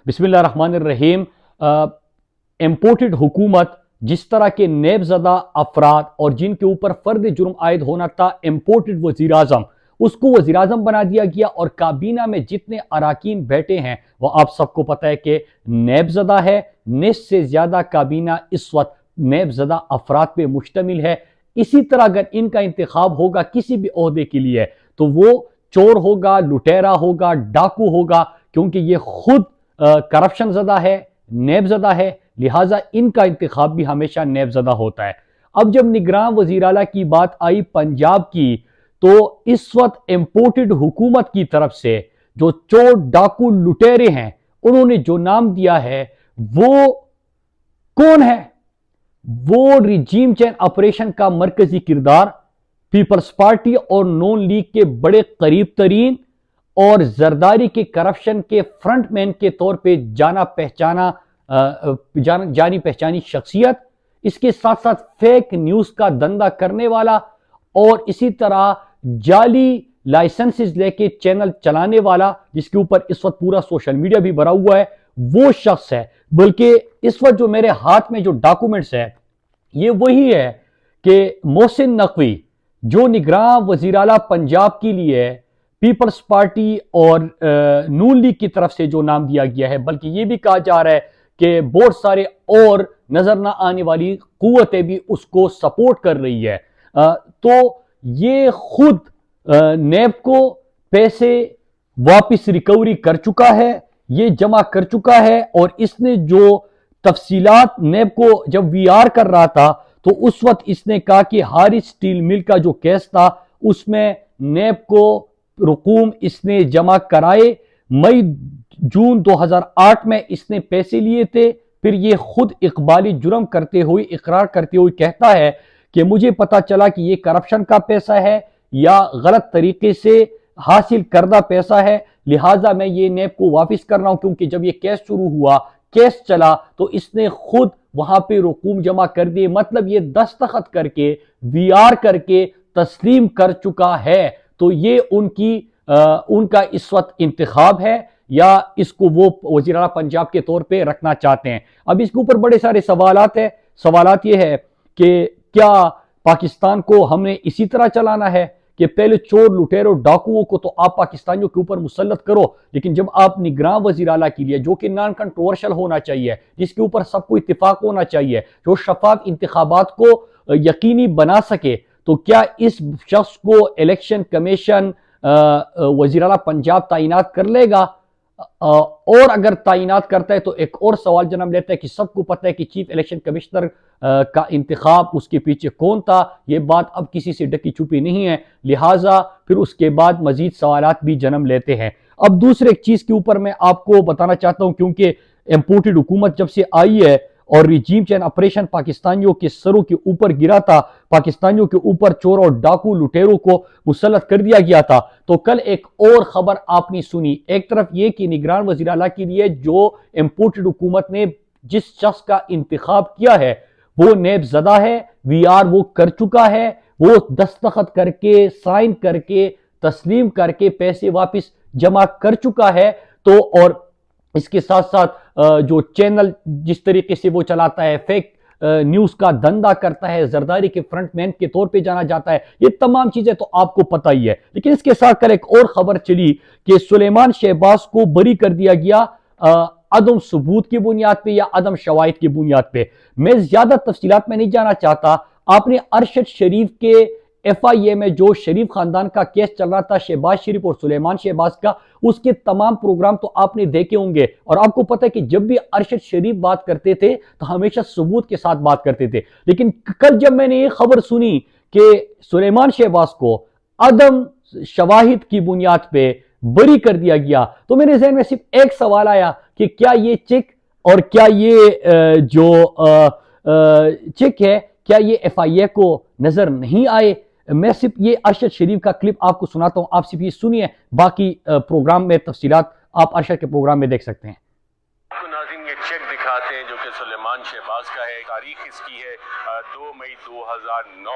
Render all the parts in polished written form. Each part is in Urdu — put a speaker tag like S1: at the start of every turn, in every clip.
S1: بسم اللہ الرحمن الرحیم۔ امپورٹڈ حکومت جس طرح کے نیب زدہ افراد اور جن کے اوپر فرد جرم عائد ہونا تھا امپورٹڈ وزیر اعظم، اس کو وزیر اعظم بنا دیا گیا، اور کابینہ میں جتنے اراکین بیٹھے ہیں وہ آپ سب کو پتہ ہے کہ نیب زدہ ہے۔ نصف سے زیادہ کابینہ اس وقت نیب زدہ افراد پہ مشتمل ہے۔ اسی طرح اگر ان کا انتخاب ہوگا کسی بھی عہدے کے لیے تو وہ چور ہوگا، لٹیرا ہوگا، ڈاکو ہوگا، کیونکہ یہ خود کرپشن زدہ ہے، نیب زدہ ہے، لہٰذا ان کا انتخاب بھی ہمیشہ نیب زدہ ہوتا ہے۔ اب جب نگراں وزیر اعلیٰ کی بات آئی پنجاب کی، تو اس وقت امپورٹڈ حکومت کی طرف سے جو چور ڈاکو لٹیرے ہیں انہوں نے جو نام دیا ہے وہ کون ہے؟ وہ ریجیم چین آپریشن کا مرکزی کردار، پیپلز پارٹی اور نون لیگ کے بڑے قریب ترین اور زرداری کے کرپشن کے فرنٹ مین کے طور پہ جانی پہچانی شخصیت، اس کے ساتھ ساتھ فیک نیوز کا دندہ کرنے والا اور اسی طرح جعلی لائسنسز لے کے چینل چلانے والا، جس کے اوپر اس وقت پورا سوشل میڈیا بھی بھرا ہوا ہے، وہ شخص ہے۔ بلکہ اس وقت جو میرے ہاتھ میں جو ڈاکومنٹس ہے یہ وہی ہے کہ محسن نقوی جو نگراں وزیر اعلیٰ پنجاب کے لیے پیپلز پارٹی اور نون لیگ کی طرف سے جو نام دیا گیا ہے، بلکہ یہ بھی کہا جا رہا ہے کہ بہت سارے اور نظر نہ آنے والی قوتیں بھی اس کو سپورٹ کر رہی ہے، تو یہ خود نیب کو پیسے واپس ریکوری کر چکا ہے، یہ جمع کر چکا ہے، اور اس نے جو تفصیلات نیب کو جب وی آر کر رہا تھا تو اس وقت اس نے کہا کہ ہارس سٹیل مل کا جو کیس تھا اس میں نیب کو رقوم اس نے جمع کرائے، مئی جون 2008 میں اس نے پیسے لیے تھے۔ پھر یہ خود اقبالی جرم کرتے ہوئے اقرار کرتے ہوئے کہتا ہے کہ مجھے پتا چلا کہ یہ کرپشن کا پیسہ ہے یا غلط طریقے سے حاصل کردہ پیسہ ہے، لہٰذا میں یہ نیب کو واپس کر رہا ہوں، کیونکہ جب یہ کیس شروع ہوا، کیس چلا، تو اس نے خود وہاں پہ رقوم جمع کر دیے، مطلب یہ دستخط کر کے وی آر کر کے تسلیم کر چکا ہے۔ تو یہ ان کا اس وقت انتخاب ہے یا اس کو وہ وزیر اعلیٰ پنجاب کے طور پہ رکھنا چاہتے ہیں۔ اب اس کے اوپر بڑے سارے سوالات ہیں۔ سوالات یہ ہے کہ کیا پاکستان کو ہم نے اسی طرح چلانا ہے کہ پہلے چور لٹیروں ڈاکوؤں کو تو آپ پاکستانیوں کے اوپر مسلط کرو، لیکن جب آپ نگراں وزیر اعلیٰ کے لیے جو کہ نان کنٹروورشل ہونا چاہیے، جس کے اوپر سب کو اتفاق ہونا چاہیے، جو شفاف انتخابات کو یقینی بنا سکے، تو کیا اس شخص کو الیکشن کمیشن وزیر اعلیٰ پنجاب تعینات کر لے گا؟ اور اگر تعینات کرتا ہے تو ایک اور سوال جنم لیتا ہے کہ سب کو پتہ ہے کہ چیف الیکشن کمشنر کا انتخاب اس کے پیچھے کون تھا، یہ بات اب کسی سے ڈکی چھپی نہیں ہے، لہٰذا پھر اس کے بعد مزید سوالات بھی جنم لیتے ہیں۔ اب دوسرے ایک چیز کے اوپر میں آپ کو بتانا چاہتا ہوں، کیونکہ امپورٹڈ حکومت جب سے آئی ہے اور ریجیم چین آپریشن پاکستانیوں کے سروں کے اوپر گرا تھا، پاکستانیوں کے اوپر چور اور ڈاکو لٹیروں کو مسلط کر دیا گیا تھا، تو کل ایک اور خبر آپ نے سنی۔ ایک طرف یہ کہ نگران وزیر اعلیٰ کے لیے جو امپورٹڈ حکومت نے جس شخص کا انتخاب کیا ہے وہ نیب زدہ ہے، وی آر وہ کر چکا ہے، وہ دستخط کر کے سائن کر کے تسلیم کر کے پیسے واپس جمع کر چکا ہے، تو اور اس کے ساتھ ساتھ جو چینل جس طریقے سے وہ چلاتا ہے، فیک نیوز کا دندہ کرتا ہے، زرداری کے فرنٹ مین کے طور پہ جانا جاتا ہے، یہ تمام چیزیں تو آپ کو پتہ ہی ہے۔ لیکن اس کے ساتھ کل ایک اور خبر چلی کہ سلیمان شہباز کو بری کر دیا گیا عدم ثبوت کی بنیاد پہ یا عدم شواہد کی بنیاد پہ۔ میں زیادہ تفصیلات میں نہیں جانا چاہتا۔ آپ نے ارشد شریف کے ایف آئی اے میں جو شریف خاندان کا کیس چل رہا تھا، شہباز شریف اور سلیمان شہباز کا، اس کے تمام پروگرام تو آپ نے دیکھے ہوں گے، اور آپ کو پتہ ہے کہ جب بھی ارشد شریف بات کرتے تھے تو ہمیشہ ثبوت کے ساتھ بات کرتے تھے۔ لیکن کل جب میں نے یہ خبر سنی کہ سلیمان شہباز کو عدم شواہد کی بنیاد پہ بری کر دیا گیا، تو میرے ذہن میں صرف ایک سوال آیا کہ کیا یہ چیک اور کیا یہ جو چیک ہے کیا یہ ایف آئی اے کو نظر نہیں آئے؟ میں صرف یہ ارشد شریف کا کلپ آپ کو سناتا ہوں، آپ صرف یہ سنیے، باقی پروگرام میں تفصیلات آپ ارشد کے پروگرام میں دیکھ سکتے ہیں۔
S2: ناظرین یہ چیک دکھاتے ہیں جو کہ سلیمان شہباز کا ہے، تاریخ اس کی ہے 2 مئی 2009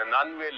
S2: 99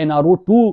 S1: NRO 2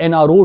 S1: NRO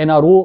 S1: NRO